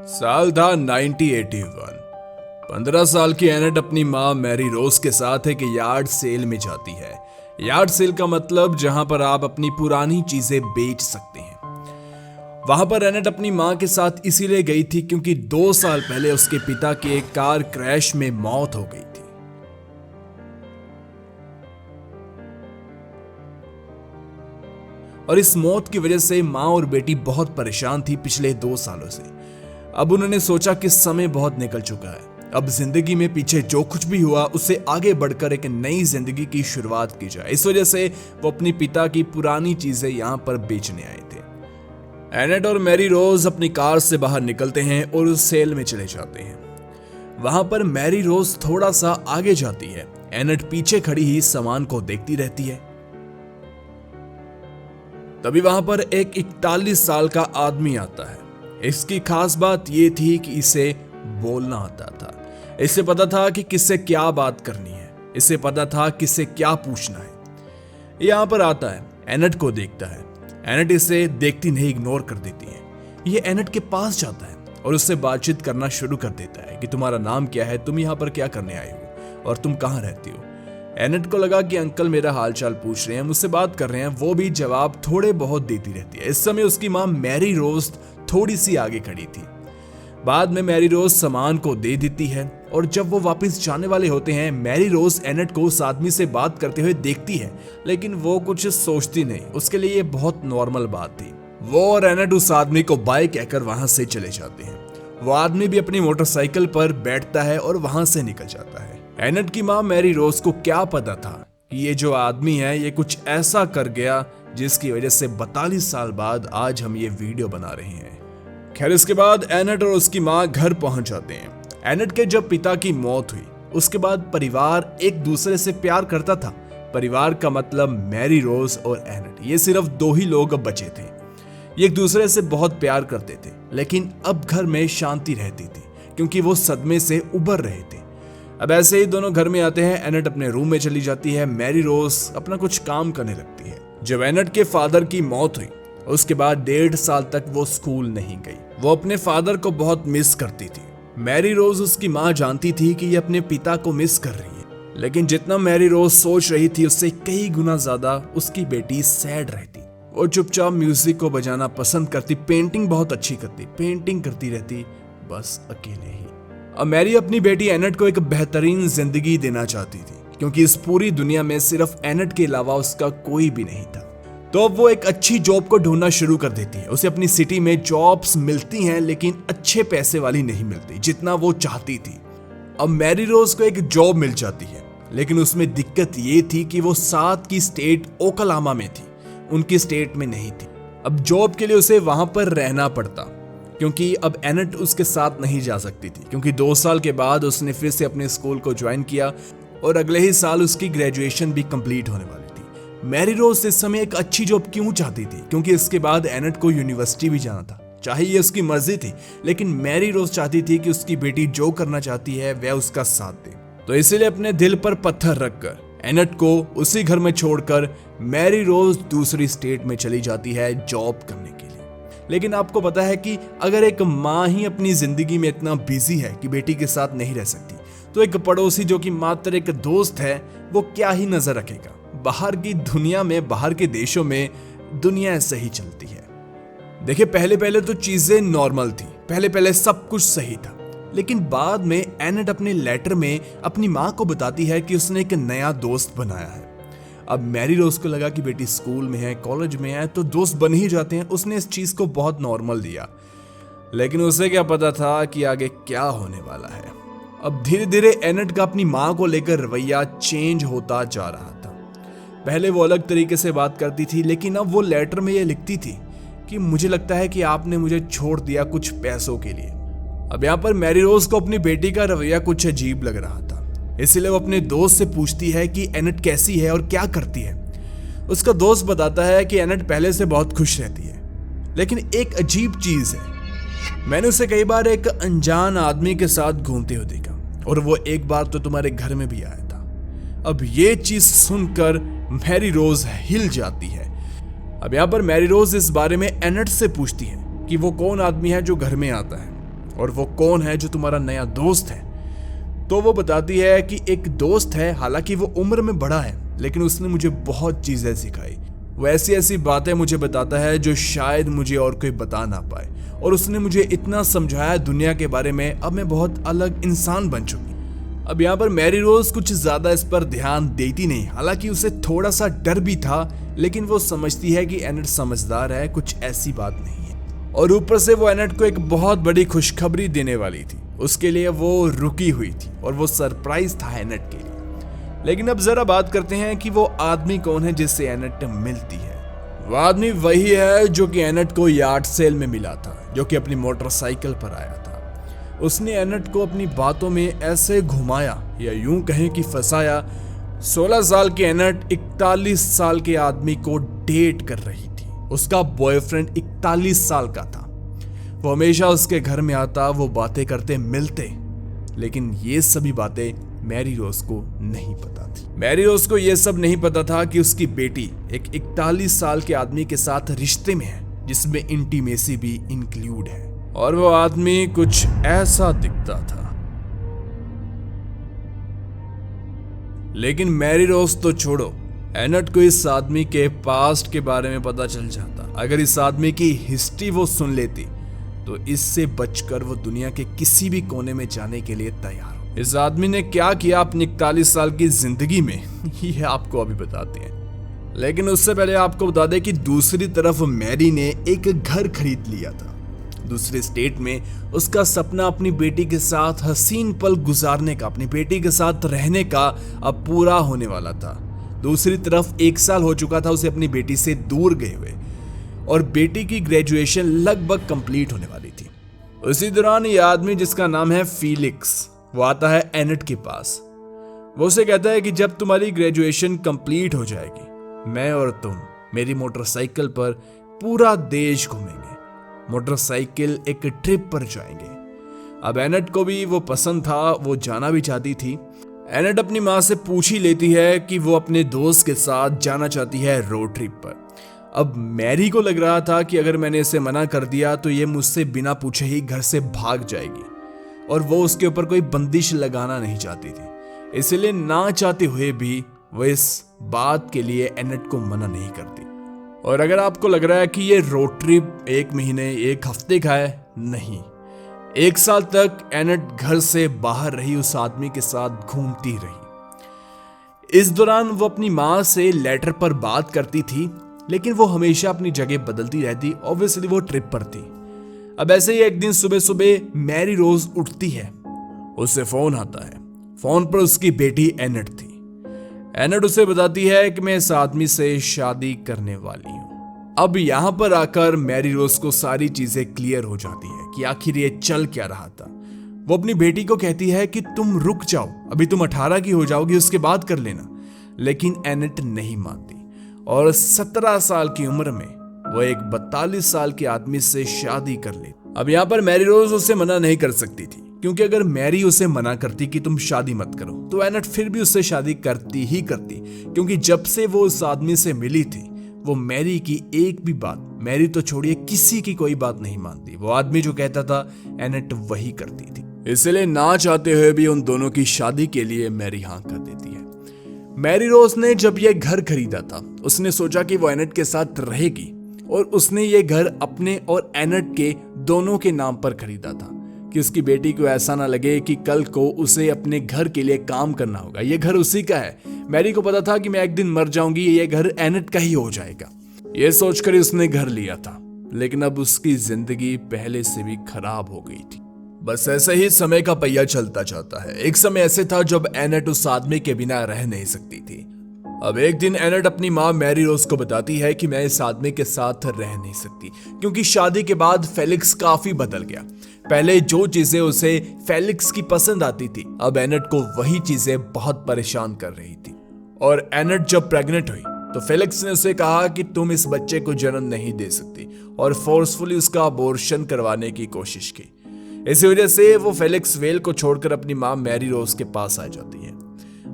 साल था 1981। 15 साल की एनेट अपनी माँ मैरी रोज के साथ एक यार्ड सेल में जाती है। यार्ड सेल का मतलब जहां पर आप अपनी पुरानी चीजें बेच सकते हैं। वहां पर एनेट अपनी माँ के साथ इसीलिए गई थी क्योंकि 2 साल पहले उसके पिता की एक कार क्रैश में मौत हो गई थी। और इस मौत की वजह से माँ और बेटी बहुत परेशान थी पिछले 2 सालों से। अब उन्होंने सोचा कि समय बहुत निकल चुका है, अब जिंदगी में पीछे जो कुछ भी हुआ उससे आगे बढ़कर एक नई जिंदगी की शुरुआत की जाए। इस वजह से वो अपने पिता की पुरानी चीजें यहाँ पर बेचने आए थे। एनेट और मैरी रोज अपनी कार से बाहर निकलते हैं और उस सेल में चले जाते हैं। वहां पर मैरी रोज थोड़ा सा आगे जाती है। एनेट पीछे खड़ी ही सामान को देखती रहती है। तभी वहां पर एक 41 साल का आदमी आता है। इसकी खास बात यह थी कि इसे बोलना आता था। इसे पता था कि किससे क्या बात करनी है, इसे पता था किससे क्या पूछना है। यहां पर आता है, एनेट को देखता है। एनेट इसे देखती नहीं इग्नोर कर देती है। ये एनेट के पास जाता है और उससे बातचीत करना शुरू कर देता है कि तुम्हारा नाम क्या है, तुम यहाँ पर क्या करने आए हो और तुम कहाँ रहती हो। एनेट को लगा कि अंकल मेरा हालचाल पूछ रहे हैं, मुझसे बात कर रहे हैं। वो भी जवाब थोड़े बहुत देती रहती है। इस समय उसकी माँ मैरी रोज थोड़ी सी आगे खड़ी थी। बाद में मैरी रोज सामान को दे देती है और जब वो वापस जाने वाले होते हैं, मैरी रोज एनेट को उस आदमी से बात करते हुए देखती है, लेकिन वो कुछ सोचती नहीं। उसके लिए ये बहुत नॉर्मल बात थी। वो और एनेट उस आदमी को बाय कहकर वहां से चले जाते हैं। वो आदमी भी अपनी मोटरसाइकिल पर बैठता है और वहां से निकल जाता है। एनेट की माँ मैरी रोज को क्या पता था कि ये जो आदमी है ये कुछ ऐसा कर गया जिसकी वजह से 42 साल बाद आज हम ये वीडियो बना रहे हैं। खैर, इसके बाद एनेट और उसकी माँ घर पहुंच जाते हैं। एनेट के जब पिता की मौत हुई उसके बाद परिवार एक दूसरे से प्यार करता था। परिवार का मतलब मैरी रोज और एनेट, ये सिर्फ 2 ही लोग अब बचे थे। ये एक दूसरे से बहुत प्यार करते थे, लेकिन अब घर में शांति रहती थी क्योंकि वो सदमे से उबर रहे थे। अब ऐसे ही दोनों घर में आते हैं। एनेट अपने रूम में चली जाती है, मैरी रोज अपना कुछ काम करने लगती है। जब एनेट के फादर की मौत हुई उसके बाद 1.5 साल तक वो स्कूल नहीं गई। वो अपने फादर को बहुत मिस करती थी। मैरी रोज उसकी माँ जानती थी कि ये अपने पिता को मिस कर रही है, लेकिन जितना मैरी रोज सोच रही थी उससे कई गुना ज्यादा उसकी बेटी सैड रहती। वो चुपचाप म्यूजिक को बजाना पसंद करती, पेंटिंग बहुत अच्छी करती, पेंटिंग करती रहती, बस अकेले ही। अब मैरी अपनी बेटी एनेट को एक बेहतरीन जिंदगी देना चाहती थी क्योंकि इस पूरी दुनिया में सिर्फ एनेट के अलावा उसका कोई भी नहीं था। तो अब वो एक अच्छी जॉब को ढूंढना शुरू कर देती है। उसे अपनी सिटी में जॉब्स मिलती हैं, लेकिन अच्छे पैसे वाली नहीं मिलती जितना वो चाहती थी। अब मैरी रोज को एक जॉब मिल जाती है, लेकिन उसमें दिक्कत ये थी कि वो साथ की स्टेट ओकलामा में थी, उनकी स्टेट में नहीं थी। अब जॉब के लिए उसे वहां पर रहना पड़ता क्योंकि अब एनेट उसके साथ नहीं जा सकती थी, क्योंकि 2 साल के बाद उसने फिर से अपने स्कूल को ज्वाइन किया और अगले ही साल उसकी ग्रेजुएशन भी कंप्लीट होने वाली थी। मैरी रोज इस समय एक अच्छी जॉब क्यों चाहती थी? क्योंकि इसके बाद एनेट को यूनिवर्सिटी भी जाना था। चाहे ये उसकी मर्जी थी, लेकिन मैरी रोज चाहती थी कि उसकी बेटी जो करना चाहती है वह उसका साथ दे। तो इसीलिए अपने दिल पर पत्थर रखकर एनेट को उसी घर में छोड़कर मैरी रोज दूसरी स्टेट में चली जाती है जॉब करने के लिए। लेकिन आपको पता है कि अगर एक माँ ही अपनी जिंदगी में इतना बिजी है कि बेटी के साथ नहीं रह सकती, तो एक पड़ोसी जो कि मात्र एक दोस्त है वो क्या ही नजर रखेगा। बाहर की दुनिया में, बाहर के देशों में दुनिया ऐसे ही चलती है। देखिए, पहले पहले तो चीजें नॉर्मल थी, पहले पहले सब कुछ सही था, लेकिन बाद में एनेट अपने लेटर में अपनी माँ को बताती है कि उसने एक नया दोस्त बनाया है। अब मैरी रोज को लगा कि बेटी स्कूल में है, कॉलेज में है, तो दोस्त बन ही जाते हैं। उसने इस चीज को बहुत नॉर्मल दिया, लेकिन उसे क्या पता था कि आगे क्या होने वाला है। अब धीरे धीरे एनेट का अपनी माँ को लेकर रवैया चेंज होता जा रहा था। पहले वो अलग तरीके से बात करती थी, लेकिन अब वो लेटर में ये लिखती थी कि मुझे लगता है कि आपने मुझे छोड़ दिया कुछ पैसों के लिए। अब यहाँ पर मैरी रोज को अपनी बेटी का रवैया कुछ अजीब लग रहा था, इसलिए वो अपने दोस्त से पूछती है कि एनेट कैसी है और क्या करती है। उसका दोस्त बताता है कि एनेट पहले से बहुत खुश रहती है, लेकिन एक अजीब चीज है, मैंने उसे कई बार एक अनजान आदमी के साथ घूमते हुए देखा और वो एक बार तो तुम्हारे घर में भी आया था। अब ये चीज सुनकर मैरी रोज हिल जाती है। अब यहाँ पर मैरी रोज इस बारे में एनेट से पूछती है कि वो कौन आदमी है जो घर में आता है। और वो कौन है जो तुम्हारा नया दोस्त है? तो वो बताती है कि एक दोस्त है, हालांकि वो उम्र में बड़ा है, लेकिन उसने मुझे बहुत चीजें सिखाई। वो ऐसी ऐसी बातें मुझे बताता है जो शायद मुझे और कोई बता ना पाए, और उसने मुझे इतना समझाया दुनिया के बारे में, अब मैं बहुत अलग इंसान बन चुकी। अब यहाँ पर मैरी रोज कुछ ज्यादा इस पर ध्यान देती नहीं, हालांकि उसे थोड़ा सा डर भी था, लेकिन वो समझती है कि एनेट समझदार है, कुछ ऐसी बात नहीं है। और ऊपर से वो एनेट को एक बहुत बड़ी खुशखबरी देने वाली थी, उसके लिए वो रुकी हुई थी, और वो सरप्राइज था एनेट के लिए। लेकिन अब जरा बात करते हैं कि वो आदमी कौन है जिससे एनेट मिलती है। वो आदमी वही है जो कि एनेट को यार्ड सेल में मिला था, जो कि अपनी मोटरसाइकिल पर आया था। उसने एनेट को अपनी बातों में ऐसे घुमाया, या यूं कहें कि फंसाया। 16 साल की एनेट 41 साल के आदमी को डेट कर रही थी। उसका बॉयफ्रेंड 41 साल का था। वो हमेशा उसके घर में आता, वो बातें करते, मिलते, लेकिन ये सभी बातें मैरी रोज को नहीं पता थी। मैरी रोज को यह सब नहीं पता था कि उसकी बेटी एक 41 साल के आदमी के साथ रिश्ते में है, जिसमें इंटीमेसी भी इंक्लूड है। और वो आदमी कुछ ऐसा दिखता था। लेकिन मैरी रोज तो छोड़ो, एनेट को इस आदमी के पास्ट के बारे में पता चल जाता। अगर इस आदमी की हिस्ट्री वो सुन लेती, तो इससे बचकर वो दुनिया के किसी भी कोने में जाने के लिए तैयार हो। इस आदमी ने क्या किया अपनी 41 साल की जिंदगी में, ये आपको अभी बताते हैं। लेकिन उससे पहले आपको बता दें कि दूसरी तरफ मैरी ने एक घर खरीद लिया था दूसरे स्टेट में। उसका सपना अपनी बेटी के साथ हसीन पल गुजारने का, अपनी बेटी के साथ रहने का अब पूरा होने वाला था। दूसरी तरफ 1 साल हो चुका था उसे अपनी बेटी से दूर गए हुए, और बेटी की ग्रेजुएशन लगभग कंप्लीट होने वाली थी। उसी दौरान ये आदमी, जिसका नाम है फीलिक्स, वो आता है एनेट के पास। वो उसे कहता है कि जब तुम्हारी ग्रेजुएशन कंप्लीट हो जाएगी, मैं और तुम मेरी मोटरसाइकिल पर पूरा देश घूमेंगे, मोटरसाइकिल एक ट्रिप पर जाएंगे। अब एनेट को भी वो पसंद था, वो जाना भी चाहती थी। एनेट अपनी माँ से पूछ ही लेती है कि वो अपने दोस्त के साथ जाना चाहती है रोड ट्रिप पर। अब मैरी को लग रहा था कि अगर मैंने इसे मना कर दिया तो ये मुझसे बिना पूछे ही घर से भाग जाएगी, और वो उसके ऊपर कोई बंदिश लगाना नहीं चाहती थी। इसलिए ना चाहते हुए भी वो इस बात के लिए एनेट को मना नहीं करती। और अगर आपको लग रहा है कि ये रोड ट्रिप 1 महीने 1 हफ्ते का है, नहीं, 1 साल तक एनेट घर से बाहर रही, उस आदमी के साथ घूमती रही। इस दौरान वो अपनी माँ से लेटर पर बात करती थी, लेकिन वो हमेशा अपनी जगह बदलती रहती। ऑब्वियसली वो ट्रिप पर थी। अब ऐसे ही एक दिन सुबह सुबह मैरी रोज उठती है, उससे फोन आता है। फोन पर उसकी बेटी एनेट थी। एनेट उसे बताती है कि मैं इस आदमी से शादी करने वाली हूं। अब यहां पर आकर मैरी रोज को सारी चीजें क्लियर हो जाती है कि आखिर ये चल क्या रहा था। वो अपनी बेटी को कहती है कि तुम रुक जाओ, अभी तुम 18 की हो जाओगी, उसके बाद कर लेना। लेकिन एनेट नहीं मानती, और 17 साल की उम्र में वो एक 42 साल के आदमी से शादी कर लेती। अब यहाँ पर मैरी रोज उसे मना नहीं कर सकती थी, क्योंकि अगर मैरी उसे मना करती कि तुम शादी मत करो, तो एनेट फिर भी उससे शादी करती ही करती। क्योंकि जब से वो उस आदमी से मिली थी, वो मैरी की एक भी बात, मैरी तो छोड़िए किसी की कोई बात नहीं मानती। वो आदमी जो कहता था एनेट वही करती थी। इसलिए ना चाहते हुए भी उन दोनों की शादी के लिए मैरी हाँ कर देती है। मैरी रोज ने जब यह घर खरीदा था, उसने सोचा कि वो एनेट के साथ रहेगी, और उसने ये घर अपने और एनेट के दोनों के नाम पर खरीदा था, कि उसकी बेटी को ऐसा ना लगे कि कल को उसे अपने घर के लिए काम करना होगा। ये घर उसी का है। मैरी को पता था कि मैं एक दिन मर जाऊंगी, ये घर एनेट का ही हो जाएगा। ये सोचकर उसने घर लिया था, लेकिन अब उसकी जिंदगी पहले से भी खराब हो गई थी। बस ऐसे ही समय का पहिया चलता जाता है। एक समय ऐसे था जब एनेट उस आदमी के बिना रह नहीं सकती थी। अब एक दिन एनेट अपनी माँ मैरी रोज को बताती है कि मैं इस आदमी के साथ रह नहीं सकती, क्योंकि शादी के बाद फेलिक्स काफी बदल गया। पहले जो चीजें उसे फेलिक्स की पसंद आती थी, अब एनेट को वही चीजें बहुत परेशान कर रही थी। और एनेट जब प्रेग्नेंट हुई तो फेलिक्स ने उसे कहा कि तुम इस बच्चे को जन्म नहीं दे सकती, और फोर्सफुली उसका अबॉर्शन करवाने की कोशिश की। इसी वजह से वो फेलिक्स वेल को छोड़कर अपनी माँ मैरी रोज के पास आ जाती है।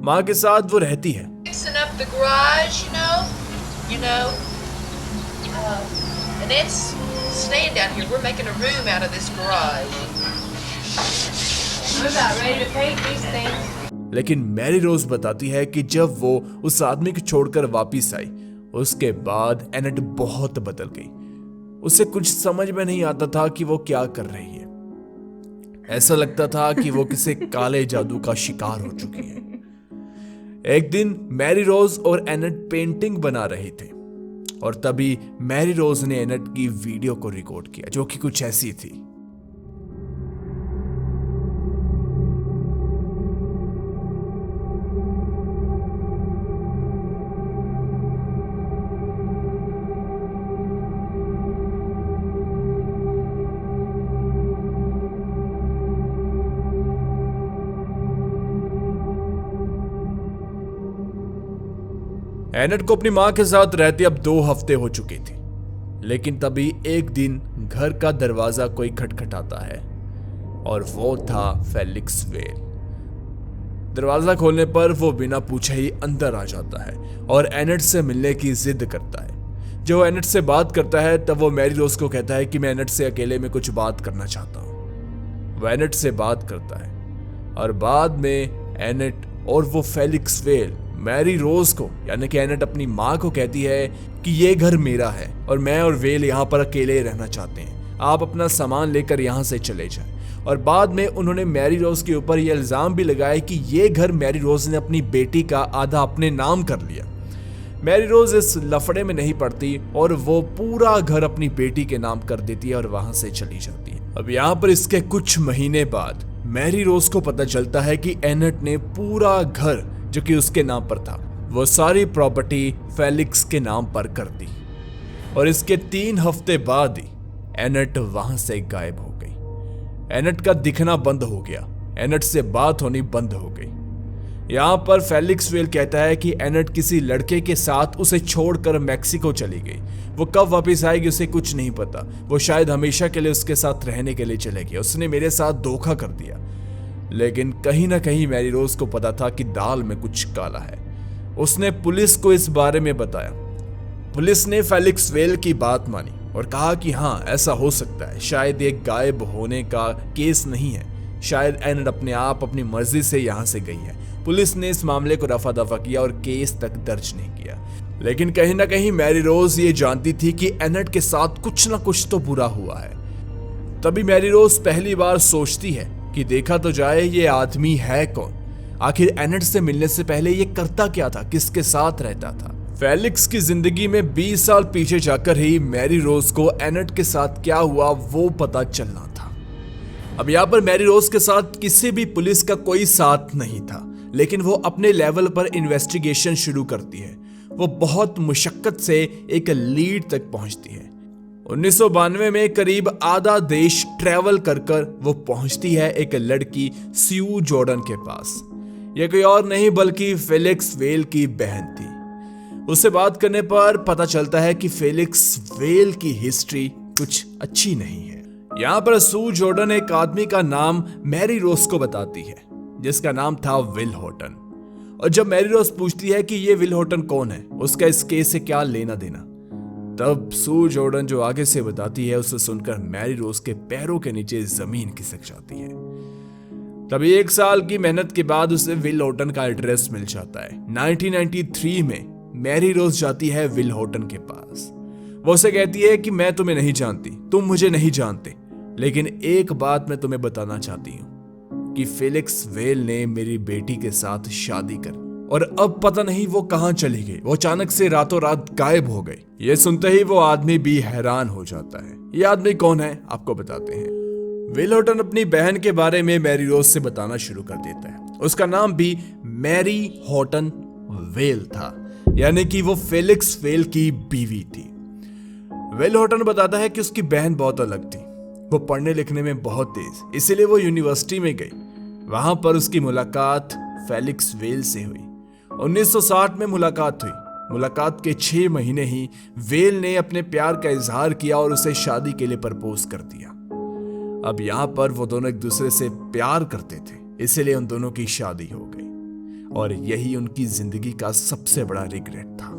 माँ के साथ वो रहती है। and it's staying down here. We're making a room out of this garage. I'm about ready to paint these things. लेकिन मैरी रोज बताती है कि जब वो उस आदमी को छोड़कर वापिस आई, उसके बाद एनेट बहुत बदल गई। उसे कुछ समझ में नहीं आता था कि वो क्या कर रही है। ऐसा लगता था कि वो किसी काले जादू का शिकार हो चुकी है। एक दिन मैरी रोज और एनेट पेंटिंग बना रहे थे और तभी मैरी रोज ने एनेट की वीडियो को रिकॉर्ड किया, जो कि कुछ ऐसी थी। एनेट को अपनी मां के साथ रहते अब 2 हफ्ते हो चुके थे, लेकिन तभी एक दिन घर का दरवाजा कोई खटखटाता है और वो था फेलिक्स वेल। दरवाजा खोलने पर वो बिना पूछे ही अंदर आ जाता है और एनेट से मिलने की जिद करता है। जब वो एनेट से बात करता है तब वो मैरी रोज को कहता है कि मैं एनेट से अकेले में कुछ बात करना चाहता हूं। वो एनेट से बात करता है और बाद में एनेट और वो फेलिक्स वेल मैरी रोज को, यानी कि एनेट अपनी माँ को कहती है कि ये घर मेरा है और मैं और वेल यहाँ पर अकेले रहना चाहते हैं, आप अपना सामान लेकर यहाँ से चले जाएं। और बाद में उन्होंने मैरी रोज के ऊपर यह इल्जाम भी लगाया कि ये घर मैरी रोज ने अपनी बेटी का आधा अपने नाम कर लिया। मैरी रोज इस लफड़े में नहीं पड़ती और वो पूरा घर अपनी बेटी के नाम कर देती है और वहां से चली जाती है। अब यहाँ पर इसके कुछ महीने बाद मैरी रोज को पता चलता है कि एनेट ने पूरा घर जो कि उसके नाम पर था, वो सारी प्रॉपर्टी फेलिक्स के नाम पर कर दी और इसके 3 हफ्ते बाद ही एनेट वहां से गायब हो गई। एनेट का दिखना बंद हो गया, एनेट से बात होनी बंद हो गई। यहां पर फेलिक्स वेल कहता है कि एनेट किसी लड़के के साथ उसे छोड़कर मैक्सिको चली गई। वो कब वापस आएगी उसे कुछ नहीं पता, वो शायद हमेशा के लिए उसके साथ रहने के लिए चले गए। उसने मेरे साथ धोखा कर दिया। लेकिन कहीं ना कहीं मैरी रोज को पता था कि दाल में कुछ काला है। उसने पुलिस को इस बारे में बताया। पुलिस ने फेलिक्स वेल की बात मानी और कहा कि हाँ, ऐसा हो सकता है, शायद एक गायब होने का केस नहीं है, शायद एनेट अपने आप अपनी मर्जी से यहां से गई है। पुलिस ने इस मामले को रफा दफा किया और केस तक दर्ज नहीं किया। लेकिन कहीं ना कहीं मैरी रोज ये जानती थी कि एनेट के साथ कुछ ना कुछ तो बुरा हुआ है। तभी मैरी रोज पहली बार सोचती है कि देखा तो जाए ये आदमी है कौन, आखिर एनेट से मिलने से पहले ये करता क्या था, किसके साथ रहता था। फेलिक्स की जिंदगी में 20 साल पीछे जाकर ही मैरी रोज को एनेट के साथ क्या हुआ वो पता चलना था। अब यहाँ पर मैरी रोज के साथ किसी भी पुलिस का कोई साथ नहीं था, लेकिन वो अपने लेवल पर इन्वेस्टिगेशन शुरू करती है। वो बहुत मुशक्कत से एक लीड तक पहुंचती है। 1992 में करीब आधा देश ट्रैवल कर वो पहुंचती है एक लड़की स्यू जॉर्डन के पास। यह कोई और नहीं बल्कि फेलिक्स वेल की बहन थी। उससे बात करने पर पता चलता है कि फेलिक्स वेल की हिस्ट्री कुछ अच्छी नहीं है। यहाँ पर स्यू जॉर्डन एक आदमी का नाम मैरी रोज को बताती है, जिसका नाम था विल हॉटन। और जब मैरी रोज पूछती है कि ये विल हॉटन कौन है, उसका इस केस से क्या लेना देना, तब स्यू जॉर्डन जो आगे से बताती है उसे सुनकर मैरी रोज के पैरों के नीचे जमीन खिसक जाती है। तभी 1 साल की मेहनत के बाद उसे विल हॉटन का एड्रेस मिल जाता है। 1993 में मैरी रोज जाती है विल हॉटन के पास। वो उसे कहती है कि मैं तुम्हें नहीं जानती, तुम मुझे नहीं जानते, लेकिन एक बात मैं तुम्हें बताना चाहती हूँ कि फेलिक्स वेल ने मेरी बेटी के साथ शादी कर और अब पता नहीं वो कहां चली गई। वो अचानक से रातों रात गायब हो गई। ये सुनते ही वो आदमी भी हैरान हो जाता है। ये आदमी कौन है आपको बताते हैं। विल हॉटन अपनी बहन के बारे में मैरी रोज से बताना शुरू कर देता है। उसका नाम भी मैरी हॉटन वेल था, यानी कि वो फेलिक्स वेल की बीवी थी। विल हॉटन बताता है कि उसकी बहन बहुत अलग थी। वो पढ़ने लिखने में बहुत तेज, इसीलिए वो यूनिवर्सिटी में गई। वहां पर उसकी मुलाकात फेलिक्स वेल से हुई। 1960 में मुलाकात हुई। मुलाकात के 6 महीने ही वेल ने अपने प्यार का इजहार किया और उसे शादी के लिए प्रपोज कर दिया। अब यहाँ पर वो दोनों एक दूसरे से प्यार करते थे, इसलिए उन दोनों की शादी हो गई और यही उनकी जिंदगी का सबसे बड़ा रिग्रेट था।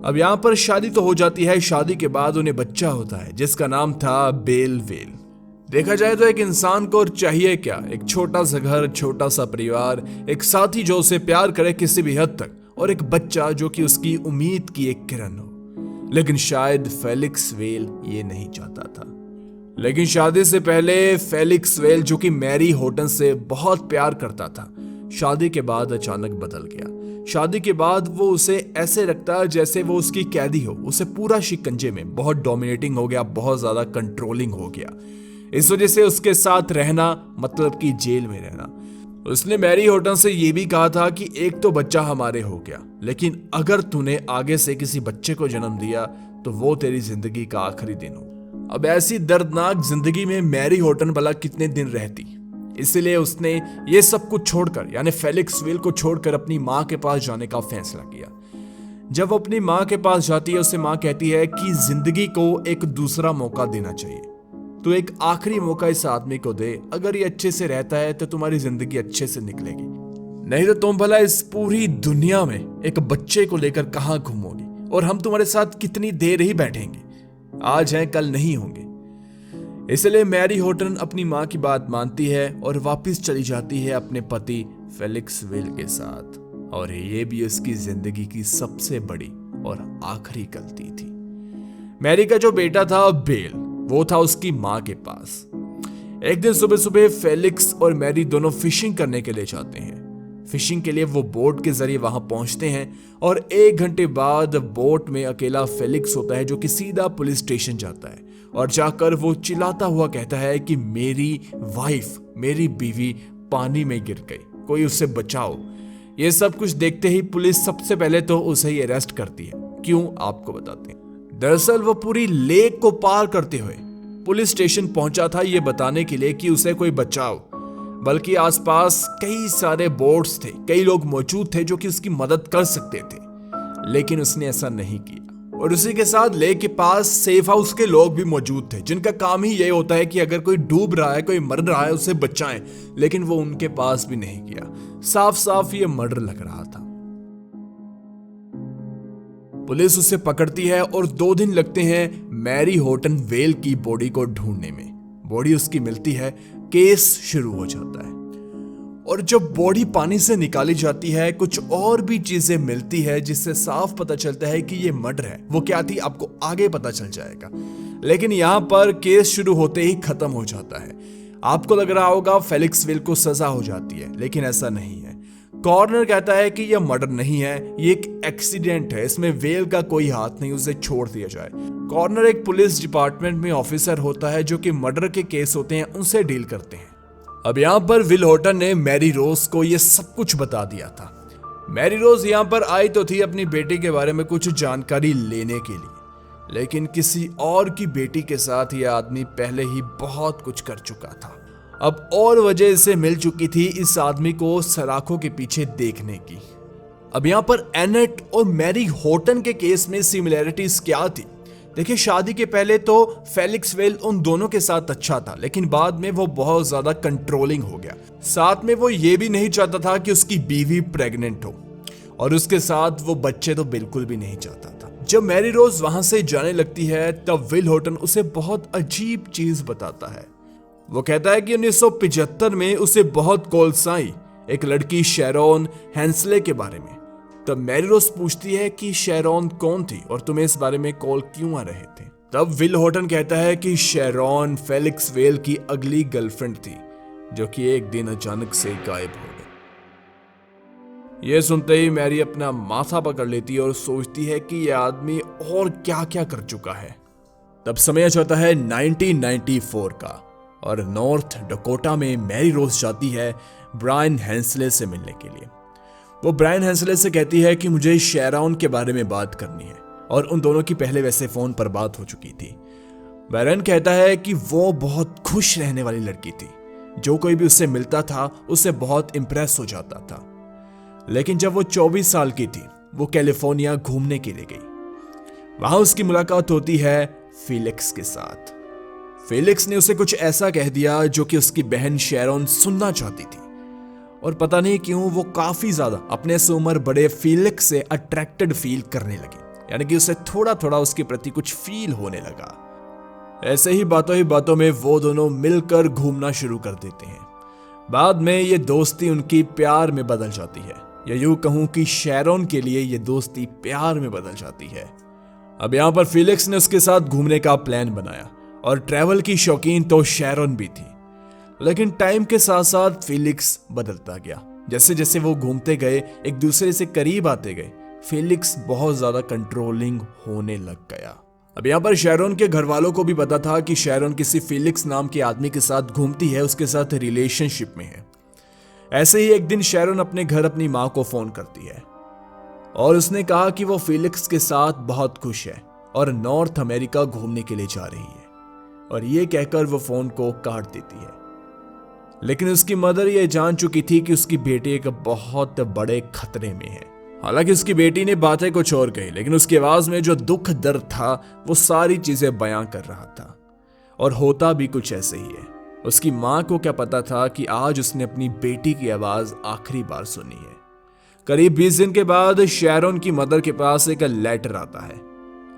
अब यहाँ पर शादी तो हो जाती है। शादी के बाद उन्हें बच्चा होता है जिसका नाम था बेल वेल। देखा जाए तो एक इंसान को चाहिए क्या? एक छोटा सा घर, छोटा सा परिवार, एक साथी जो उसे प्यार करे किसी भी हद तक, और एक बच्चा जो कि उसकी उम्मीद की एक किरण हो। लेकिन शायद फेलिक्स वेल ये नहीं चाहता था। लेकिन शादी से पहले फेलिक्स वेल, जो कि मैरी हॉटन से बहुत प्यार करता था, शादी के बाद अचानक बदल गया। शादी के बाद वो उसे ऐसे रखता जैसे वो उसकी कैदी हो। उसे पूरा शिकंजे में, बहुत डोमिनेटिंग हो गया, बहुत ज्यादा कंट्रोलिंग हो गया। इस वजह से उसके साथ रहना मतलब कि जेल में रहना। उसने मैरी हॉटन से ये भी कहा था कि एक तो बच्चा हमारे हो गया, लेकिन अगर तूने आगे से किसी बच्चे को जन्म दिया तो वो तेरी जिंदगी का आखिरी दिन हो। अब ऐसी दर्दनाक जिंदगी में मैरी हॉटन भला कितने दिन रहती? इसलिए उसने ये सब कुछ छोड़कर, यानी फेलिक्स वेल को छोड़कर, अपनी माँ के पास जाने का फैसला किया। जब वो अपनी माँ के पास जाती है, उसे माँ कहती है कि जिंदगी को एक दूसरा मौका देना चाहिए। तो एक आखिरी मौका इस आदमी को दे। अगर ये अच्छे से रहता है तो तुम्हारी जिंदगी अच्छे से निकलेगी, नहीं तो तुम भला इस पूरी दुनिया में एक बच्चे को लेकर कहाँ घूमोगी, और हम तुम्हारे साथ कितनी देर ही बैठेंगे। आज हैं कल नहीं होंगे। इसलिए मैरी हॉटन अपनी माँ की बात मानती है और वापस चली जाती है अपने पति फेलिक्स वेल के साथ। और ये भी उसकी जिंदगी की सबसे बड़ी और आखिरी गलती थी। मैरी का जो बेटा था बेल, वो था उसकी माँ के पास। एक दिन सुबह सुबह फेलिक्स और मैरी दोनों फिशिंग करने के लिए जाते हैं। फिशिंग के लिए वो बोट के जरिए वहां पहुंचते हैं और 1 घंटे बाद बोट में अकेला फेलिक्स होता है, जो कि सीधा पुलिस स्टेशन जाता है और जाकर वो चिल्लाता हुआ कहता है कि मेरी वाइफ, मेरी बीवी पानी में गिर गई, कोई उसे बचाओ। ये सब कुछ देखते ही पुलिस सबसे पहले तो उसे ही अरेस्ट करती है। क्यों, आपको बताते हैं। दरअसल वो पूरी लेक को पार करते हुए पुलिस स्टेशन पहुंचा था ये बताने के लिए कि उसे कोई बचाओ, बल्कि आसपास कई सारे बोट्स थे, कई लोग मौजूद थे जो कि उसकी मदद कर सकते थे। लेकिन उसने ऐसा नहीं किया। और उसी के साथ लेक के पास सेफ हाउस के लोग भी मौजूद थे, जिनका काम ही ये होता है कि अगर कोई डूब रहा है, कोई मर रहा है, उसे बचाएं। लेकिन वो उनके पास भी नहीं किया। साफ साफ ये मर्डर लग रहा था। पुलिस उसे पकड़ती है और 2 दिन लगते हैं मैरी हॉटन वेल की बॉडी को ढूंढने में। बॉडी उसकी मिलती है, केस शुरू हो जाता है। और जब बॉडी पानी से निकाली जाती है, कुछ और भी चीजें मिलती है जिससे साफ पता चलता है कि ये मर्डर है। वो क्या थी आपको आगे पता चल जाएगा। लेकिन यहां पर केस शुरू होते ही खत्म हो जाता है। आपको लग रहा होगा फेलिक्स वेल को सजा हो जाती है, लेकिन ऐसा नहीं है। कॉर्नर कहता है कि यह मर्डर नहीं है, ये एक एक्सीडेंट है, इसमें वेल का कोई हाथ नहीं, उसे छोड़ दिया जाए। कॉर्नर एक पुलिस डिपार्टमेंट में ऑफिसर होता है जो कि मर्डर के केस होते हैं उनसे डील करते हैं। अब यहाँ पर विल हॉटन ने मैरी रोज को यह सब कुछ बता दिया था। मैरी रोज यहाँ पर आई तो थी अपनी बेटी के बारे में कुछ जानकारी लेने के लिए, लेकिन किसी और की बेटी के साथ यह आदमी पहले ही बहुत कुछ कर चुका था। अब और वजह इसे मिल चुकी थी इस आदमी को सलाखों के पीछे देखने की। अब यहाँ पर एनेट और मैरी हॉटन के केस में सिमिलैरिटीज क्या थी? देखिए, शादी के पहले तो फेलिक्स वेल उन दोनों के साथ अच्छा था, लेकिन बाद में वो बहुत ज्यादा कंट्रोलिंग हो गया। साथ में वो ये भी नहीं चाहता था कि उसकी बीवी प्रेग्नेंट हो, और उसके साथ वो बच्चे तो बिल्कुल भी नहीं चाहता था। जब मैरी रोज वहां से जाने लगती है तब विल हॉटन उसे बहुत अजीब चीज बताता है। वो कहता है कि 1975 में उसे बहुत कॉल्स आई एक लड़की शेरॉन हेंसले के बारे में। तब मैरी रोज पूछती है कि शेरॉन कौन थी और तुम्हें इस बारे में कॉल क्यों आ रहे थे? तब विल हॉटन कहता है कि शेरॉन फेलिक्स वेल की अगली गर्लफ्रेंड थी, जो कि एक दिन अचानक से गायब हो गई। यह सुनते ही मैरी अपना माथा पकड़ लेती है और सोचती है कि यह आदमी और क्या क्या कर चुका है। तब समय जाता है 1994 का, और नॉर्थ डकोटा में मैरी रोज जाती है ब्रायन हेंसले से मिलने के लिए। वो ब्रायन हेंसले से कहती है कि मुझे शेरॉन के बारे में बात करनी है, और उन दोनों की पहले वैसे फोन पर बात हो चुकी थी। ब्रायन कहता है कि वो बहुत खुश रहने वाली लड़की थी, जो कोई भी उससे मिलता था उससे बहुत इंप्रेस हो जाता था। लेकिन जब वो 24 साल की थी, वो कैलिफोर्निया घूमने के लिए गई। वहां उसकी मुलाकात होती है फेलिक्स के साथ। फेलिक्स ने उसे कुछ ऐसा कह दिया जो कि उसकी बहन शेरॉन सुनना चाहती थी, और पता नहीं क्यों वो काफी ज्यादा अपने से उम्र बड़े फेलिक्स से अट्रैक्टेड फील करने लगी। यानी कि उसे थोड़ा थोड़ा उसके प्रति कुछ फील होने लगा। ऐसे ही बातों में वो दोनों मिलकर घूमना शुरू कर देते हैं। बाद में ये दोस्ती उनकी प्यार में बदल जाती है, या यूं कहूं कि शैरोन के लिए ये दोस्ती प्यार में बदल जाती है। अब यहाँ पर फिलिक्स ने उसके साथ घूमने का प्लान बनाया और ट्रैवल की शौकीन तो शैरोन भी थी। लेकिन टाइम के साथ साथ फिलिक्स बदलता गया। जैसे जैसे वो घूमते गए, एक दूसरे से करीब आते गए, फिलिक्स बहुत ज्यादा कंट्रोलिंग होने लग गया। अब यहाँ पर शैरोन के घर वालों को भी पता था कि शैरोन किसी फिलिक्स नाम के आदमी के साथ घूमती है, उसके साथ रिलेशनशिप में है। ऐसे ही एक दिन शैरोन अपने घर अपनी माँ को फोन करती है और उसने कहा कि वो फिलिक्स के साथ बहुत खुश है और नॉर्थ अमेरिका घूमने के लिए जा रही है, और ये कहकर वो फोन को काट देती है। लेकिन उसकी मदर ये जान चुकी थी कि उसकी बेटी एक बहुत बड़े खतरे में है। हालांकि उसकी बेटी ने बातें कुछ और कही, लेकिन उसकी आवाज में जो दुख दर्द था वो सारी चीजें बयां कर रहा था, और होता भी कुछ ऐसे ही है। उसकी माँ को क्या पता था कि आज उसने अपनी बेटी की आवाज आखिरी बार सुनी है। करीब 20 दिन के बाद शैरोन की मदर के पास एक लेटर आता है,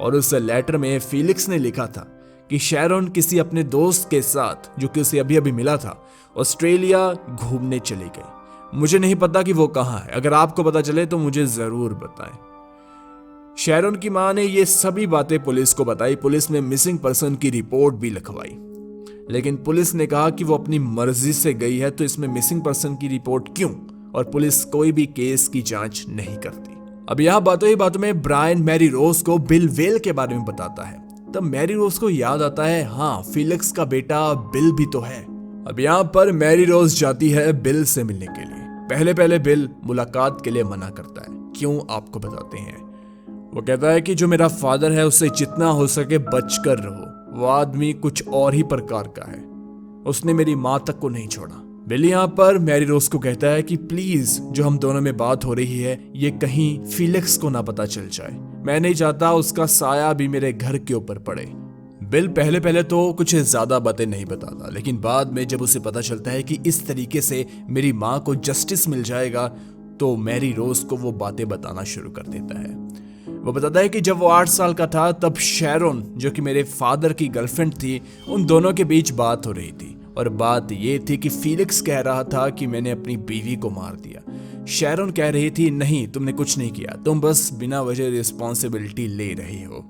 और उस लेटर में फिलिक्स ने लिखा था कि शैरोन किसी अपने दोस्त के साथ, जो कि उसे अभी अभी मिला था, ऑस्ट्रेलिया घूमने चली गई। मुझे नहीं पता कि वो कहाँ है, अगर आपको पता चले तो मुझे जरूर बताएं। शैरोन की मां ने ये सभी बातें पुलिस को बताई। पुलिस में मिसिंग पर्सन की रिपोर्ट भी लिखवाई, लेकिन पुलिस ने कहा कि वो अपनी मर्जी से गई है, तो इसमें मिसिंग पर्सन की रिपोर्ट क्यों, और पुलिस कोई भी केस की जांच नहीं करती। अब यहाँ बातों में ब्रायन मैरी रोज को बिल वेल के बारे में बताता है। तब मैरी रोज को याद आता है, हाँ, फिलिक्स का बेटा बिल भी तो है। अब यहाँ पर मैरी रोज जाती है बिल से मिलने के लिए। पहले बिल मुलाकात के लिए मना करता है। क्यों, आपको बताते हैं। वो कहता है कि जो मेरा फादर है उससे जितना हो सके बचकर रहो। वो आदमी कुछ और ही प्रकार का है, उसने मेरी माँ तक को नहीं छोड़ा। बिल यहाँ पर मैरी रोज को कहता है कि प्लीज जो हम दोनों में बात हो रही है ये कहीं फिलिक्स को ना पता चल जाए। मैं नहीं चाहता उसका साया भी मेरे घर के ऊपर पड़े। बिल पहले तो कुछ ज्यादा बातें नहीं बताता, लेकिन बाद में जब उसे पता चलता है कि इस तरीके से मेरी माँ को जस्टिस मिल जाएगा, तो मैरी रोज को वो बातें बताना शुरू कर देता है। वो बताता है कि जब वो 8 साल का था तब शैरोन, जो कि मेरे फादर की गर्लफ्रेंड थी, उन दोनों के बीच बात हो रही थी, और बात ये थी कि फिलिक्स कह रहा था कि मैंने अपनी बीवी को मार दिया। शैरोन कह रही थी, नहीं, तुमने कुछ नहीं किया, तुम बस बिना वजह रिस्पॉन्सिबिलिटी ले रही हो।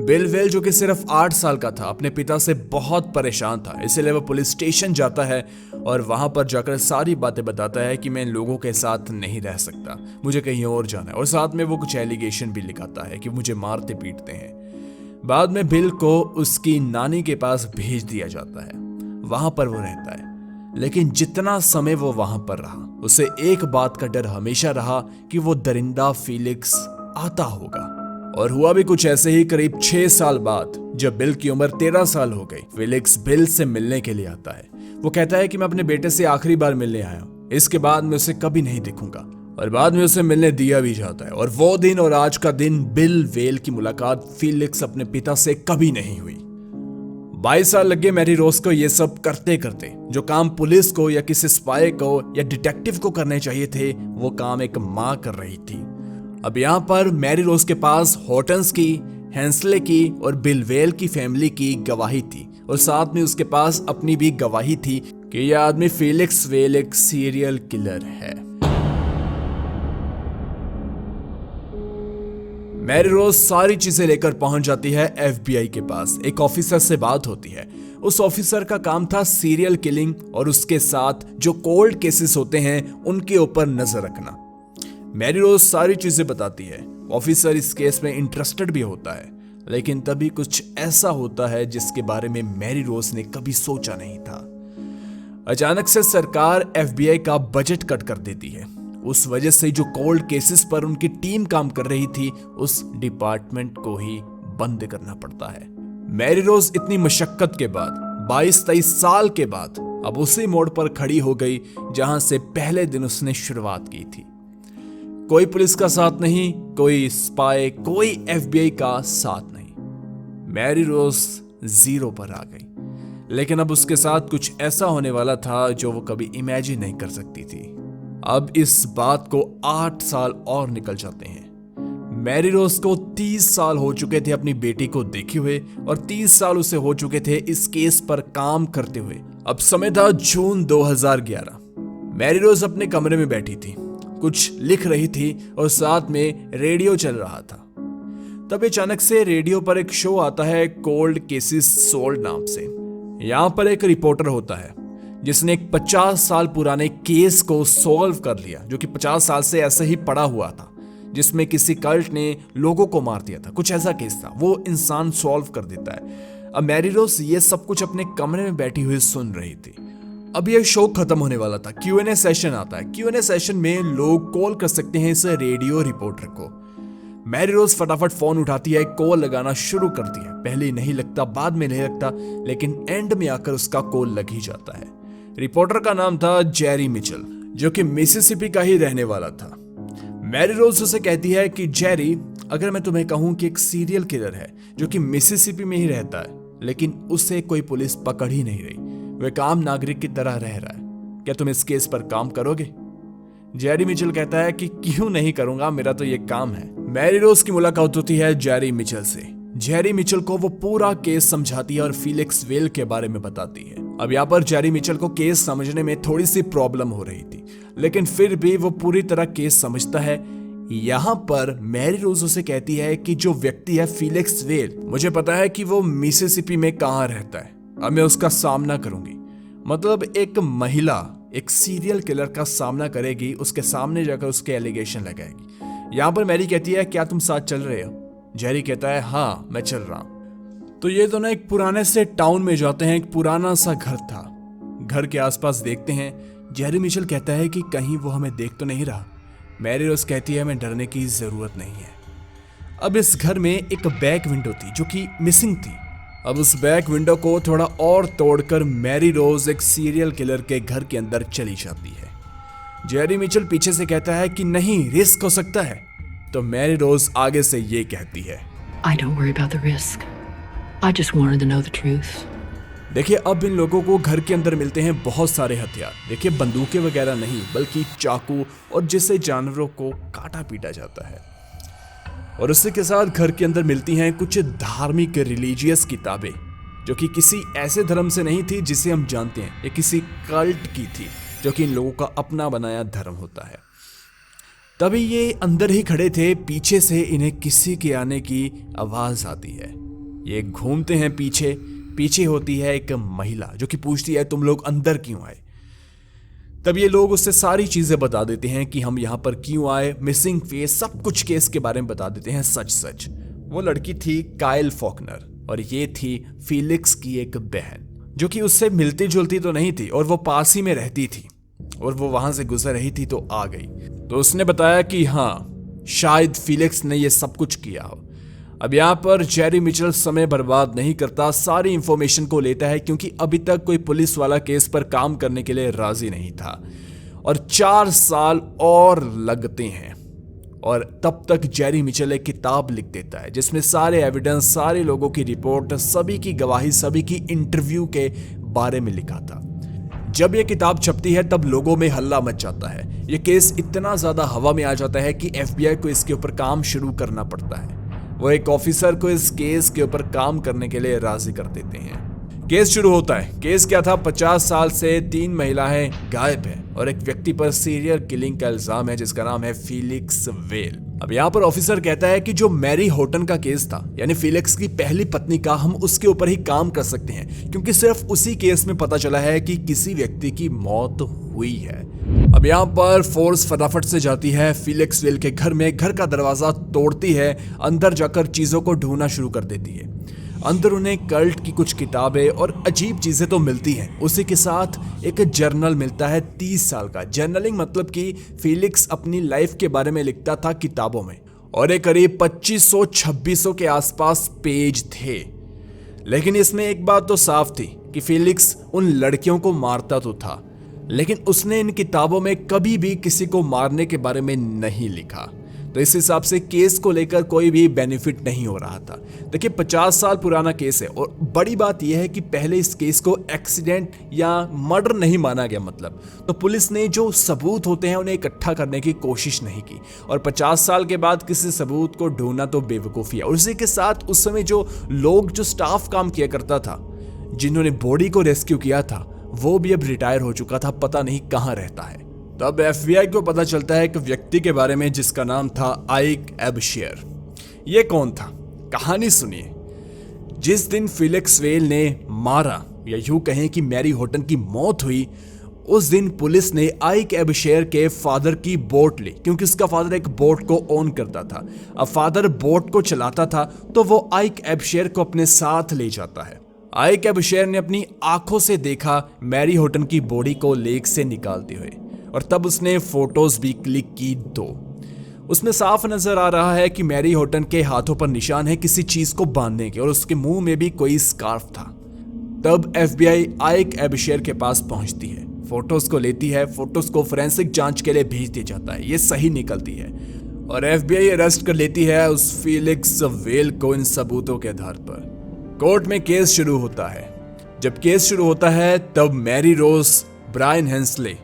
बिल वेल, जो कि सिर्फ 8 साल का था, अपने पिता से बहुत परेशान था, इसलिए वो पुलिस स्टेशन जाता है और वहां पर जाकर सारी बातें बताता है कि मैं इन लोगों के साथ नहीं रह सकता, मुझे कहीं और जाना है, और साथ में वो कुछ एलिगेशन भी लिखाता है कि मुझे मारते पीटते हैं। बाद में बिल को उसकी नानी के पास भेज दिया जाता है, वहां पर वो रहता है। लेकिन जितना समय वो वहां पर रहा, उसे एक बात का डर हमेशा रहा कि वो दरिंदा फिलिक्स आता होगा। और हुआ भी कुछ ऐसे ही। करीब 6 साल बाद जब बिल की उम्र 13 साल हो गई, फिलिक्स बिल से मिलने के लिए आता है। वो कहता है कि मैं अपने बेटे से आखिरी बार मिलने आया हूँ, इसके बाद मैं उसे कभी नहीं दिखूंगा, और बाद में उसे मिलने दिया भी जाता है। और वो दिन और आज का दिन बिल वेल की मुलाकात फिलिक्स अपने पिता से कभी नहीं हुई। 22 साल लगे मैरी रोज को ये सब करते करते। जो काम पुलिस को या किसी स्पाई को या डिटेक्टिव को करने चाहिए थे, वो काम एक माँ कर रही थी। अब यहाँ पर मैरी रोज के पास हॉटन्स की, हेंसले की और बिल वेल की फैमिली की गवाही थी, और साथ में उसके पास अपनी भी गवाही थी कि यह आदमी फिलिक्स वेल एक सीरियल किलर है। मैरी रोज सारी चीजें लेकर पहुंच जाती है FBI के पास। एक ऑफिसर से बात होती है। उस ऑफिसर का काम था सीरियल किलिंग और उसके साथ जो कोल्ड केसेस होते हैं उनके ऊपर नजर रखना। मैरी रोज सारी चीजें बताती है। ऑफिसर इस केस में इंटरेस्टेड भी होता है, लेकिन तभी कुछ ऐसा होता है जिसके बारे में मैरी रोज ने कभी सोचा नहीं था। अचानक से सरकार FBI का बजट कट कर देती है। उस वजह से जो कोल्ड केसेस पर उनकी टीम काम कर रही थी, उस डिपार्टमेंट को ही बंद करना पड़ता है। मैरी रोज इतनी मशक्कत के बाद 22-23 साल के बाद अब उसी मोड़ पर खड़ी हो गई जहां से पहले दिन उसने शुरुआत की थी। कोई पुलिस का साथ नहीं, कोई स्पाई, कोई FBI का साथ नहीं। मैरी रोज 0 पर आ गई। लेकिन अब उसके साथ कुछ ऐसा होने वाला था जो वो कभी इमेजिन नहीं कर सकती थी। अब इस बात को 8 साल और निकल जाते हैं। मैरी रोज को 30 साल हो चुके थे अपनी बेटी को देखे हुए और 30 साल उसे हो चुके थे इस केस पर काम करते हुए। अब समय था जून 2011। मैरी रोज अपने कमरे में बैठी थी, कुछ लिख रही थी और साथ में रेडियो चल रहा था। तब अचानक से रेडियो पर एक शो आता है कोल्ड केसेस सोल्ड नाम से। यहाँ पर एक रिपोर्टर होता है जिसने एक 50 साल पुराने केस को सॉल्व कर लिया, जो कि 50 साल से ऐसे ही पड़ा हुआ था, जिसमें किसी कल्ट ने लोगों को मार दिया था। कुछ ऐसा केस था, वो इंसान सॉल्व कर देता है। अब मैरी रोज ये सब कुछ अपने कमरे में बैठी हुई सुन रही थी। अब ये शो खत्म होने वाला था। Q&A सेशन आता है। Q&A सेशन में लोग कॉल कर सकते हैं इस रेडियो रिपोर्टर को। मैरी रोज फटाफट फोन उठाती है, कॉल लगाना शुरू करती है। पहले नहीं लगता, बाद में नहीं लगता, लेकिन एंड में आकर उसका कॉल लग ही जाता है। रिपोर्टर का नाम था जेरी मिचेल, जो कि मिसिसिपी का ही रहने वाला था। मैरी रोज उसे कहती है कि जेरी, अगर मैं तुम्हें कहूं कि एक सीरियल किलर है जो कि मिसिसिपी में ही रहता है, लेकिन उसे कोई पुलिस पकड़ ही नहीं रही, वह एक आम नागरिक की तरह रह रहा है, क्या तुम इस केस पर काम करोगे? जेरी मिचेल कहता है कि क्यों नहीं करूंगा, मेरा तो ये काम है। मैरी रोज की मुलाकात होती है जेरी मिचेल से। जेरी मिचेल को वो पूरा केस समझाती है और फीलिक्स वेल के बारे में बताती है। अब यहाँ पर जेरी मिचेल को केस समझने में थोड़ी सी प्रॉब्लम हो रही थी, लेकिन फिर भी वो पूरी तरह केस समझता है। यहाँ पर मैरी रोज उसे कहती है कि जो व्यक्ति है फीलिक्स वेल, मुझे पता है कि वो मिसिसिपी में कहाँ रहता है। अब मैं उसका सामना करूंगी। मतलब एक महिला एक सीरियल किलर का सामना करेगी, उसके सामने जाकर उसके एलिगेशन लगाएगी। यहाँ पर मैरी कहती है, क्या तुम साथ चल रहे हो? जेरी कहता है, हाँ मैं चल रहा हूं। तो ये दोनों एक पुराने से टाउन में जाते हैं। एक पुराना सा घर था। घर के आसपास देखते हैं। जेरी मिचेल कहता है कि कहीं वो हमें देख तो नहीं रहा। मैरी रोज कहती है, हमें डरने की जरूरत नहीं है। अब इस घर में एक बैक विंडो थी जो कि मिसिंग थी। अब उस बैक विंडो को थोड़ा और तोड़कर मैरी रोज एक सीरियल किलर के घर के अंदर चली जाती है। जेरी मिचेल पीछे से कहता है कि नहीं, रिस्क हो सकता है। तो मैरी रोज आगे से ये कहती है, I don't worry about the risk. I just wanted to know the truth. देखिए, अब इन लोगों को घर के अंदर मिलते हैं बहुत सारे हथियार। देखिए, बंदूकें वगैरह नहीं, बल्कि चाकू और जिससे जानवरों को काटा पीटा जाता है। और उसी के साथ घर के अंदर मिलती हैं कुछ धार्मिक रिलीजियस किताबें, जो कि किसी ऐसे धर्म से नहीं थी जिसे हम जानते हैं। ये किसी कल्ट की थी, जो कि इन लोगों का अपना बनाया धर्म होता है। तभी ये अंदर ही खड़े थे, पीछे से इन्हें किसी के आने की आवाज आती है। ये घूमते हैं पीछे। पीछे होती है एक महिला जो कि पूछती है, तुम लोग अंदर क्यों आए? तब ये लोग उससे सारी चीजें बता देते हैं कि हम यहाँ पर क्यों आए, मिसिंग फेस, सब कुछ केस के बारे में बता देते हैं सच सच। वो लड़की थी काइल फॉकनर और ये थी फीलिक्स की एक बहन, जो कि उससे मिलती जुलती तो नहीं थी और वो पास ही में रहती थी, और वो वहां से गुजर रही थी तो आ गई। तो उसने बताया कि हाँ, शायद फीलिक्स ने ये सब कुछ किया हो। अब यहाँ पर जेरी मिचेल समय बर्बाद नहीं करता, सारी इंफॉर्मेशन को लेता है, क्योंकि अभी तक कोई पुलिस वाला केस पर काम करने के लिए राजी नहीं था और 4 साल और लगते हैं। और तब तक जेरी मिचेल एक किताब लिख देता है जिसमें सारे एविडेंस, सारे लोगों की रिपोर्ट, सभी की गवाही, सभी की इंटरव्यू के बारे में लिखा था। जब ये किताब छपती है तब लोगों में हल्ला मच जाता है। ये केस इतना ज्यादा हवा में आ जाता है कि FBI को इसके ऊपर काम शुरू करना पड़ता है। वो एक ऑफिसर को इस केस के ऊपर काम करने के लिए राजी कर देते हैं। केस शुरू होता है। केस क्या था? 50 साल से 3 महिलाएं गायब हैं और एक व्यक्ति पर सीरियल किलिंग का इल्जाम है जिसका नाम है फीलिक्स वेल। अब यहाँ पर ऑफिसर कहता है कि जो मैरी हॉटन का केस था, यानी फीलिक्स की पहली पत्नी का, हम उसके ऊपर ही काम कर सकते हैं, क्योंकि सिर्फ उसी केस में पता चला है कि किसी व्यक्ति की मौत हुई है। अब यहाँ पर फोर्स फटाफट से जाती है फीलिक्स वेल के घर में, घर का दरवाजा तोड़ती है, अंदर जाकर चीजों को ढूंढना शुरू कर देती है। अंदर उन्हें कल्ट की कुछ किताबें और अजीब चीजें तो मिलती हैं। उसी के साथ एक जर्नल मिलता है 30 साल का। जर्नलिंग मतलब कि फीलिक्स अपनी लाइफ के बारे में लिखता था किताबों में, और ये करीब 2500-2600 के आसपास पेज थे। लेकिन इसमें एक बात तो साफ थी कि फीलिक्स उन लड़कियों को मारता तो था, लेकिन उसने इन किताबों में कभी भी किसी को मारने के बारे में नहीं लिखा। तो इस हिसाब से केस को लेकर कोई भी बेनिफिट नहीं हो रहा था। देखिए 50 साल पुराना केस है और बड़ी बात यह है कि पहले इस केस को एक्सीडेंट या मर्डर नहीं माना गया, मतलब तो पुलिस ने जो सबूत होते हैं उन्हें इकट्ठा करने की कोशिश नहीं की और 50 साल के बाद किसी सबूत को ढूंढना तो बेवकूफ़ी है। और इसी के साथ उस समय जो लोग, जो स्टाफ काम किया करता था, जिन्होंने बॉडी को रेस्क्यू किया था, वो भी अब रिटायर हो चुका था, पता नहीं कहाँ रहता है। तब FBI को पता चलता है एक व्यक्ति के बारे में जिसका नाम था आइक एबशेर। ये कौन था, कहानी सुनिए। जिस दिन फेलिक्स वेल ने मारा, या यूं कहें कि मैरी हॉटन की मौत हुई, उस दिन पुलिस ने आइक एबशेर के फादर की बोट ली, क्योंकि उसका फादर एक बोट को ओन करता था। अब फादर बोट को चलाता था तो वो आइक एबशेर को अपने साथ ले जाता है। आइक एबशेर ने अपनी आंखों से देखा मैरी हॉटन की बॉडी को लेक से निकालते हुए और तब उसने फोटोज भी क्लिक की 2। उसमें साफ नजर आ रहा है कि मैरी हॉटन के हाथों पर निशान है किसी चीज को बांधने के और उसके मुंह में भी कोई स्कार्फ था। तब FBI आइक एबशेर के पास पहुंचती है, फोटोज को लेती है, फोटोज को फोरेंसिक जांच के लिए भेज दिया जाता है। ये सही निकलती है और FBI अरेस्ट कर लेती है उस फेलिक्स वेल को इन सबूतों के आधार पर। कोर्ट में केस शुरू होता है। जब केस शुरू होता है तब मैरी रोज, ब्रायन हेंसले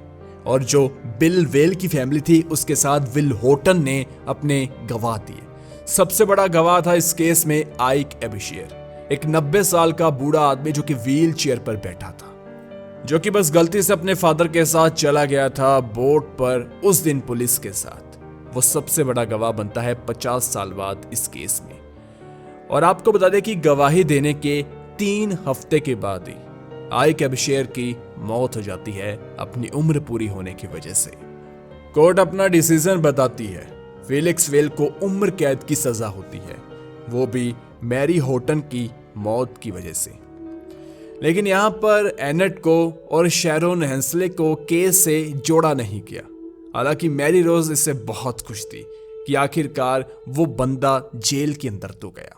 और जो बिल वेल की फैमिली थी उसके साथ विल हॉटन ने अपने गवाह दिए। सबसे बड़ा गवाह था इस केस में आइक एबशेर, एक 90 साल का बूढ़ा आदमी जो कि व्हील चेयर पर बैठा था, जो कि बस गलती से अपने फादर के साथ चला गया था बोट पर उस दिन पुलिस के साथ। वो सबसे बड़ा गवाह बनता है 50 साल बाद इस केस में। और आपको बता दें कि गवाही देने के 3 हफ्ते के बाद ही आइक एबशेर की मौत हो जाती है अपनी उम्र पूरी होने की वजह से। कोर्ट अपना डिसीजन बताती है। फेलिक्स वेल को उम्र कैद की सजा होती है, वो भी मैरी हॉटन की मौत की वजह से। लेकिन यहाँ पर एनेट को और शैरोन हेंसले को केस से जोड़ा नहीं किया। हालांकि मैरी रोज इससे बहुत खुश थी कि आखिरकार वो बंदा जेल के अंदर तो गया,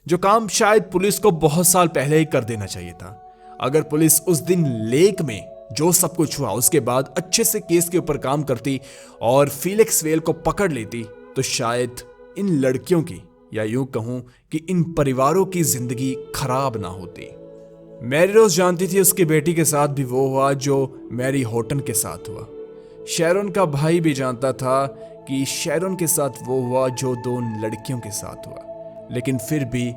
जो काम शायद पुलिस को बहुत साल पहले ही कर देना चाहिए था। अगर पुलिस उस दिन लेक में जो सब कुछ हुआ उसके बाद अच्छे से केस के ऊपर काम करती और फेलिक्स वेल को पकड़ लेती तो शायद इन लड़कियों की, या यूं कहूं कि इन परिवारों की जिंदगी खराब ना होती। मैरी रोज जानती थी उसकी बेटी के साथ भी वो हुआ जो मैरी हॉटन के साथ हुआ। शैरोन का भाई भी जानता था कि शैरोन के साथ वो हुआ जो 2 लड़कियों के साथ हुआ। लेकिन फिर भी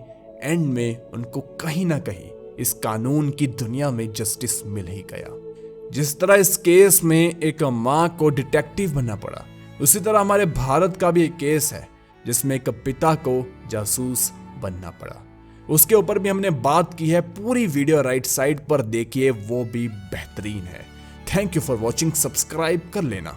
एंड में उनको कहीं ना कहीं इस कानून की दुनिया में जस्टिस मिल ही गया। जिस तरह इस केस में एक माँ को डिटेक्टिव बनना पड़ा, उसी तरह हमारे भारत का भी एक केस है जिसमें एक पिता को जासूस बनना पड़ा। उसके ऊपर भी हमने बात की है, पूरी वीडियो राइट साइड पर देखिए, वो भी बेहतरीन है। Thank you for watching, subscribe कर लेना।